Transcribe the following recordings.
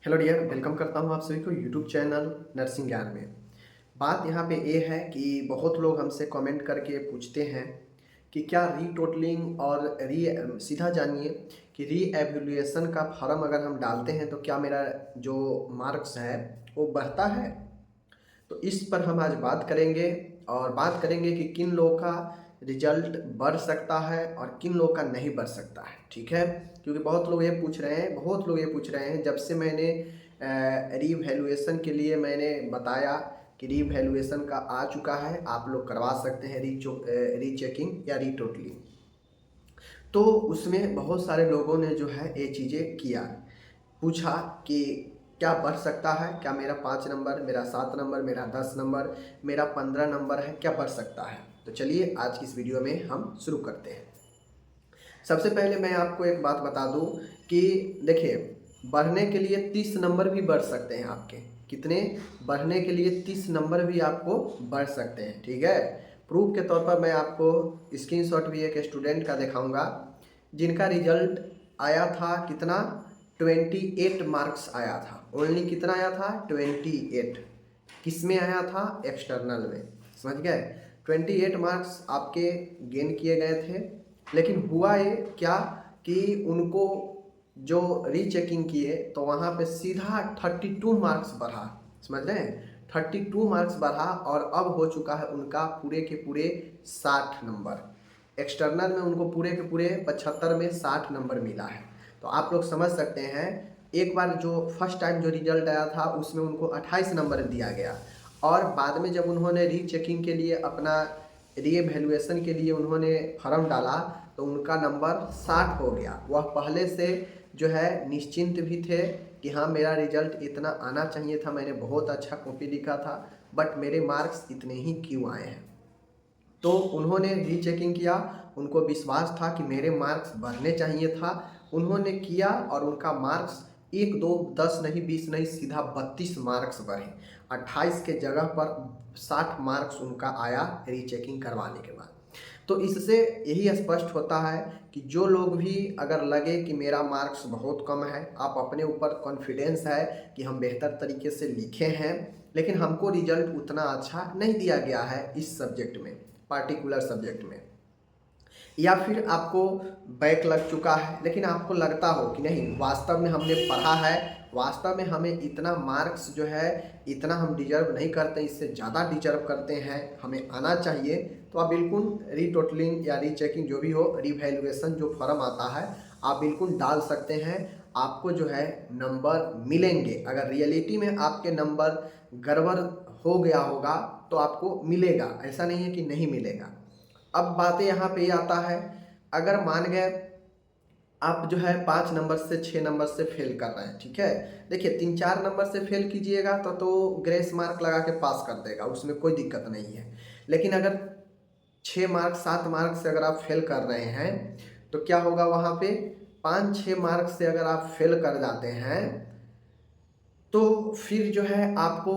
Hello dear, welcome करता हूँ आप सभी को यूट्यूब चैनल नर्सिंग ज्ञान में। बात यहाँ पे ये है कि बहुत लोग हमसे कमेंट करके पूछते हैं कि क्या रीटोटलिंग और सीधा जानिए कि री एवल्यूएशन का फॉर्म अगर हम डालते हैं तो क्या मेरा जो मार्क्स है वो बढ़ता है। तो इस पर हम आज बात करेंगे और बात करेंगे कि किन लोगों का रिजल्ट बढ़ सकता है और किन लोगों का नहीं बढ़ सकता है। ठीक है, क्योंकि बहुत लोग ये पूछ रहे हैं जब से मैंने रीवैल्यूएशन के लिए मैंने बताया कि रीवैल्यूएशन का आ चुका है, आप लोग करवा सकते हैं रीचेकिंग या रीटोटलिंग। तो उसमें बहुत सारे लोगों ने जो है ये चीज़ें किया, पूछा कि क्या बढ़ सकता है, क्या मेरा 5 नंबर, मेरा 7 नंबर, मेरा 10 नंबर, मेरा 15 नंबर है, क्या बढ़ सकता है। तो चलिए आज की इस वीडियो में हम शुरू करते हैं। सबसे पहले मैं आपको एक बात बता दूं कि देखिए, बढ़ने के लिए 30 नंबर भी बढ़ सकते हैं आपके। कितने? बढ़ने के लिए 30 नंबर भी आपको बढ़ सकते हैं। ठीक है, प्रूफ के तौर पर मैं आपको स्क्रीनशॉट भी एक स्टूडेंट का दिखाऊंगा जिनका रिजल्ट आया था कितना, 28 मार्क्स आया था। ओनली कितना आया था? 28। किस में आया था? एक्सटर्नल में। समझ गए? 28 मार्क्स आपके गेन किए गए थे। लेकिन हुआ ये क्या कि उनको जो रीचेकिंग किए तो वहाँ पे सीधा 32 मार्क्स बढ़ा। समझ रहे हैं? 32 मार्क्स बढ़ा और अब हो चुका है उनका पूरे के पूरे 60 नंबर। एक्सटर्नल में उनको पूरे के पूरे 75 में 60 नंबर मिला है। तो आप लोग समझ सकते हैं, एक बार जो फर्स्ट टाइम जो रिजल्ट आया था उसमें उनको 28 नंबर दिया गया और बाद में जब उन्होंने रीचेकिंग के लिए अपना रीएवैल्यूएशन के लिए उन्होंने फॉर्म डाला तो उनका नंबर 60 हो गया। वह पहले से जो है निश्चिंत भी थे कि हाँ, मेरा रिजल्ट इतना आना चाहिए था, मैंने बहुत अच्छा कॉपी लिखा था, बट मेरे मार्क्स इतने ही क्यों आए हैं। तो उन्होंने रीचेकिंग किया, उनको विश्वास था कि मेरे मार्क्स बढ़ने चाहिए था। उन्होंने किया और उनका मार्क्स 1 2 10 नहीं 20 नहीं सीधा 32 मार्क्स बढ़े। 28 के जगह पर 60 मार्क्स उनका आया रीचेकिंग करवाने के बाद। तो इससे यही स्पष्ट होता है कि जो लोग भी अगर लगे कि मेरा मार्क्स बहुत कम है, आप अपने ऊपर कॉन्फिडेंस है कि हम बेहतर तरीके से लिखे हैं, लेकिन हमको रिजल्ट उतना अच्छा नहीं दिया गया है इस सब्जेक्ट में, पार्टिकुलर सब्जेक्ट में, या फिर आपको बैक लग चुका है लेकिन आपको लगता हो कि नहीं वास्तव में हमने पढ़ा है, वास्तव में हमें इतना मार्क्स जो है इतना हम डिजर्व नहीं करते, इससे ज़्यादा डिजर्व करते हैं, हमें आना चाहिए, तो आप बिल्कुल रीटोटलिंग या रीचेकिंग जो भी हो, रिवैल्यूएशन जो फॉर्म आता है आप बिल्कुल डाल सकते हैं। आपको जो है नंबर मिलेंगे। अगर रियलिटी में आपके नंबर गड़बड़ हो गया होगा तो आपको मिलेगा, ऐसा नहीं है कि नहीं मिलेगा। अब बातें यहाँ पे ये आता है, अगर मान गए आप जो है 5 नंबर से 6 नंबर से फेल कर रहे हैं। ठीक है, देखिए 3 4 नंबर से फेल कीजिएगा तो ग्रेस मार्क लगा के पास कर देगा, उसमें कोई दिक्कत नहीं है। लेकिन अगर 6 मार्क 7 मार्क से अगर आप फेल कर रहे हैं तो क्या होगा, वहाँ पे 5 6 मार्क से अगर आप फेल कर जाते हैं तो फिर जो है आपको,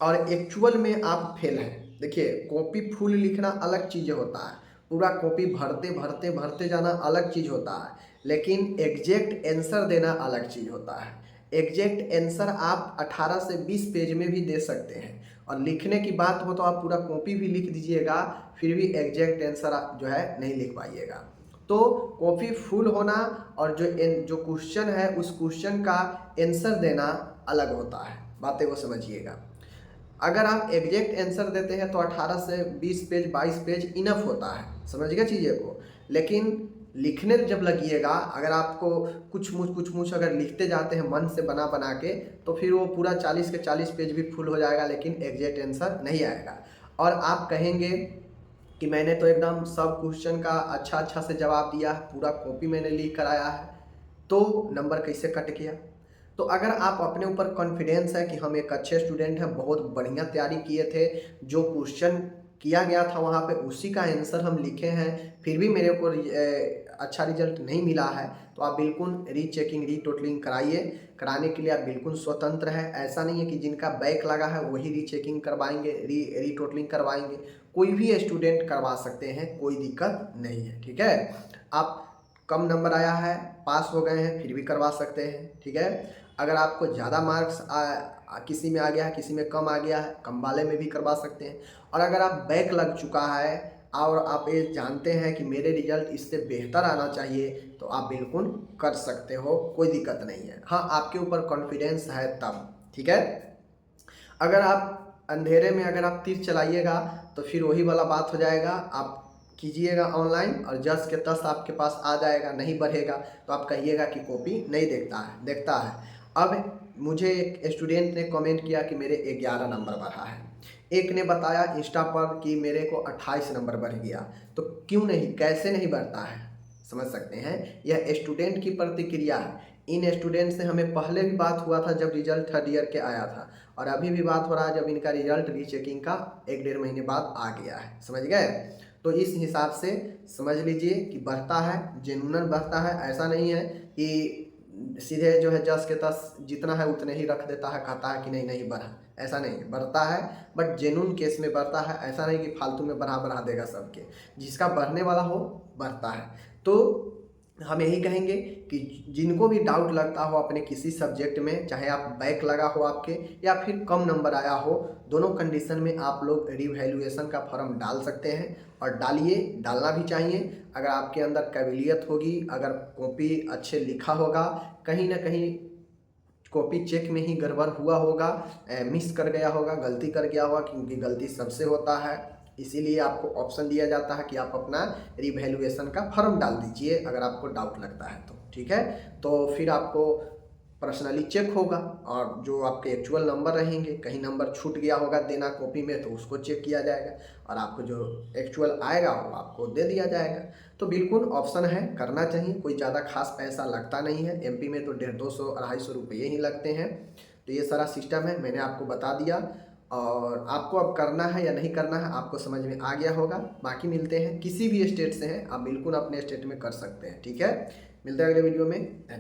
और एक्चुअल में आप फेल हैं। देखिए, कॉपी फुल लिखना अलग चीज़ होता है, पूरा कॉपी भरते भरते भरते जाना अलग चीज़ होता है, लेकिन एग्जैक्ट आंसर देना अलग चीज़ होता है। एग्जैक्ट आंसर आप 18 से 20 पेज में भी दे सकते हैं, और लिखने की बात हो तो आप पूरा कॉपी भी लिख दीजिएगा, फिर भी एग्जैक्ट आंसर आप जो है नहीं लिख पाइएगा। तो कॉपी फुल होना और जो क्वेश्चन है उस क्वेश्चन का आंसर देना अलग होता है, बातें को समझिएगा। अगर आप एग्जैक्ट आंसर देते हैं तो 18 से 20 पेज 22 पेज इनफ होता है, समझिएगा चीज़ें को। लेकिन लिखने जब लगिएगा, अगर आपको कुछ मुछ अगर लिखते जाते हैं मन से बना बना के, तो फिर वो पूरा 40 के 40 पेज भी फुल हो जाएगा लेकिन एग्जैक्ट आंसर नहीं आएगा। और आप कहेंगे कि मैंने तो एकदम सब क्वेश्चन का अच्छा से जवाब दिया है, पूरा कॉपी मैंने लिख कर आया है, तो नंबर कैसे कट गया। तो अगर आप अपने ऊपर कॉन्फिडेंस है कि हम एक अच्छे स्टूडेंट हैं, बहुत बढ़िया तैयारी किए थे, जो क्वेश्चन किया गया था वहाँ पे उसी का आंसर हम लिखे हैं, फिर भी मेरे को अच्छा रिजल्ट नहीं मिला है, तो आप बिल्कुल रीचेकिंग रीटोटलिंग कराइए। कराने के लिए आप बिल्कुल स्वतंत्र है, ऐसा नहीं है कि जिनका बैक लगा है वही रीचेकिंग करवाएंगे, रीटोटलिंग करवाएंगे। कोई भी स्टूडेंट करवा सकते हैं, कोई दिक्कत नहीं है। ठीक है, आप कम नंबर आया है, पास हो गए हैं, फिर भी करवा सकते हैं, ठीक है। अगर आपको ज़्यादा मार्क्स किसी में आ गया है, किसी में कम आ गया है, कम वाले में भी करवा सकते हैं। और अगर आप बैक लग चुका है और आप ये जानते हैं कि मेरे रिजल्ट इससे बेहतर आना चाहिए, तो आप बिल्कुल कर सकते हो, कोई दिक्कत नहीं है। हाँ, आपके ऊपर कॉन्फिडेंस है तब, ठीक है। अगर आप अंधेरे में अगर आप तीर चलाइएगा तो फिर वही वाला बात हो जाएगा, आप कीजिएगा ऑनलाइन और 10 के 10 आपके पास आ जाएगा, नहीं बढ़ेगा तो आप कहिएगा कि कॉपी नहीं देखता है। अब मुझे एक स्टूडेंट ने कमेंट किया कि मेरे 11 नंबर बढ़ा है, एक ने बताया इंस्टा पर कि मेरे को 28 नंबर बढ़ गया। तो क्यों नहीं, कैसे नहीं बढ़ता है, समझ सकते हैं। यह स्टूडेंट की प्रतिक्रिया है। इन स्टूडेंट से हमें पहले भी बात हुआ था जब रिजल्ट थर्ड ईयर के आया था, और अभी भी बात हो रहा है जब इनका रिजल्ट रीचेकिंग का 1-1.5 महीने बाद आ गया है, समझ गए। तो इस हिसाब से समझ लीजिए कि बढ़ता है, जेन्युइन बढ़ता है। ऐसा नहीं है कि सीधे जो है 10 के 10 जितना है उतने ही रख देता है, कहता है कि नहीं नहीं बढ़ा, ऐसा नहीं है, बढ़ता है बट जेन्युइन केस में बढ़ता है। ऐसा नहीं कि फालतू में बढ़ा देगा सबके, जिसका बढ़ने वाला हो बढ़ता है। तो हम यही कहेंगे कि जिनको भी डाउट लगता हो अपने किसी सब्जेक्ट में, चाहे आप बैक लगा हो आपके या फिर कम नंबर आया हो, दोनों कंडीशन में आप लोग रिवैल्यूएशन का फॉर्म डाल सकते हैं, और डालिए, डालना भी चाहिए। अगर आपके अंदर काबिलियत होगी, अगर कॉपी अच्छे लिखा होगा, कहीं ना कहीं कॉपी चेक में ही गड़बड़ हुआ होगा, मिस कर गया होगा, गलती कर गया होगा, क्योंकि गलती सबसे होता है, इसीलिए आपको ऑप्शन दिया जाता है कि आप अपना रिवैल्यूएशन का फॉर्म डाल दीजिए अगर आपको डाउट लगता है तो, ठीक है। तो फिर आपको पर्सनली चेक होगा, और जो आपके एक्चुअल नंबर रहेंगे, कहीं नंबर छूट गया होगा देना कॉपी में तो उसको चेक किया जाएगा, और आपको जो एक्चुअल आएगा वो आपको दे दिया जाएगा। तो बिल्कुल ऑप्शन है, करना चाहिए, कोई ज़्यादा खास पैसा लगता नहीं है। एमपी में तो 150-250 रुपये ही लगते हैं। तो ये सारा सिस्टम है, मैंने आपको बता दिया, और आपको अब करना है या नहीं करना है आपको समझ में आ गया होगा। बाकी मिलते हैं, किसी भी स्टेट से हैं आप बिल्कुल अपने स्टेट में कर सकते हैं, ठीक है। मिलते हैं अगले वीडियो में।